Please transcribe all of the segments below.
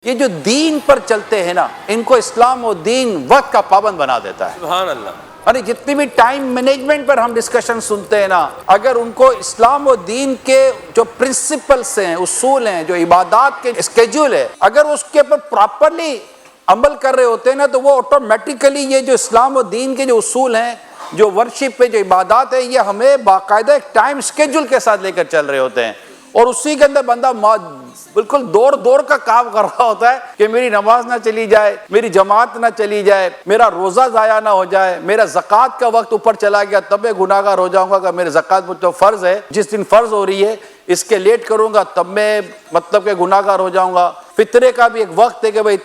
یہ جو دین پر چلتے ہیں نا، ان کو اسلام و دین وقت کا پابند بنا دیتا ہے۔ سبحان اللہ۔ ارے جتنی بھی ٹائم مینجمنٹ پر ہم ڈسکشن سنتے ہیں نا، اگر ان کو اسلام و دین کے جو پرنسپلز ہیں، اصول ہیں، جو عبادات کے اسکیڈول ہے، اگر اس کے اوپر پراپرلی عمل کر رہے ہوتے ہیں نا، تو وہ آٹومیٹیکلی یہ جو اسلام و دین کے جو اصول ہیں، جو ورشپ پہ جو عبادات ہے، یہ ہمیں باقاعدہ ایک ٹائم اسکیڈول کے ساتھ لے کر چل رہے ہوتے ہیں، اور اسی کے اندر بندہ بالکل دوڑ کا کام کر رہا ہوتا ہے کہ میری نماز نہ چلی جائے، میری جماعت نہ چلی جائے، میرا روزہ ضائع نہ ہو جائے، میرا زکوٰۃ کا وقت اوپر چلا گیا تب میں گناہ گار ہو جاؤں گا، کہ میرے زکوٰۃ مجھ پر فرض ہے، جس دن فرض ہو رہی ہے اس کے لیٹ کروں گا تب میں مطلب کہ گناہ گار ہو جاؤں گا۔ فطرے کا بھی ایک وقت ہے کہ بھائی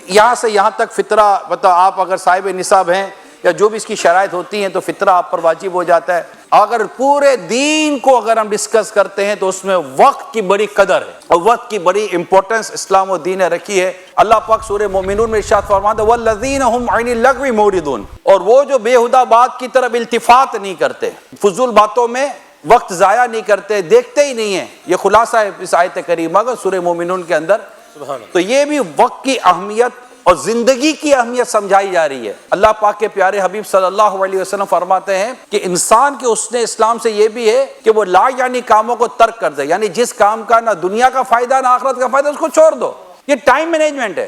یہاں سے یہاں تک فطرہ، مطلب آپ اگر صاحب نصاب ہیں یا جو بھی اس کی شرائط ہوتی ہیں تو فطرہ آپ پر واجب ہو جاتا ہے۔ اگر پورے دین کو اگر ہم ڈسکس کرتے ہیں تو اس میں وقت کی بڑی قدر ہے اور وقت کی بڑی امپورٹنس اسلام و دین نے رکھی ہے۔ اللہ پاک سورہ مومنون میں ارشاد فرماتا ہے وَالَّذِينَ هُمْ عَنِ اللَّغْوِ مُعْرِضُونَ، اور وہ جو بےہودہ بات کی طرف التفات نہیں کرتے، فضول باتوں میں وقت ضائع نہیں کرتے، دیکھتے ہی نہیں ہیں۔ یہ خلاصہ ہے اس آیت کریمہ کا سورہ مومنون کے اندر۔ تو یہ بھی وقت کی اہمیت اور زندگی کی اہمیت سمجھائی جا رہی ہے۔ اللہ پاک کے پیارے حبیب صلی اللہ علیہ وسلم فرماتے ہیں کہ انسان کے حسن اسلام سے یہ بھی ہے کہ وہ لا یعنی کاموں کو ترک کر دے، یعنی جس کام کا نہ دنیا کا فائدہ نہ آخرت کا فائدہ، اس کو چھوڑ دو۔ یہ ٹائم مینجمنٹ ہے،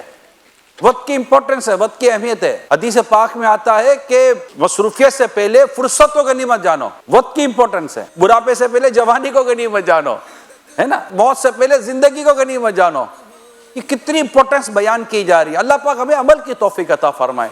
وقت کی امپورٹنس ہے، وقت کی اہمیت ہے۔ حدیث پاک میں آتا ہے کہ مصروفیت سے پہلے فرصت کو غنیمت جانو، وقت کی امپورٹنس ہے۔ بڑھاپے سے پہلے جوانی کو غنیمت جانو، ہے نا، موت سے پہلے زندگی کو غنیمت جانو۔ یہ کتنی امپورٹنس بیان کی جا رہی ہے۔ اللہ پاک ہمیں عمل کی توفیق عطا فرمائے۔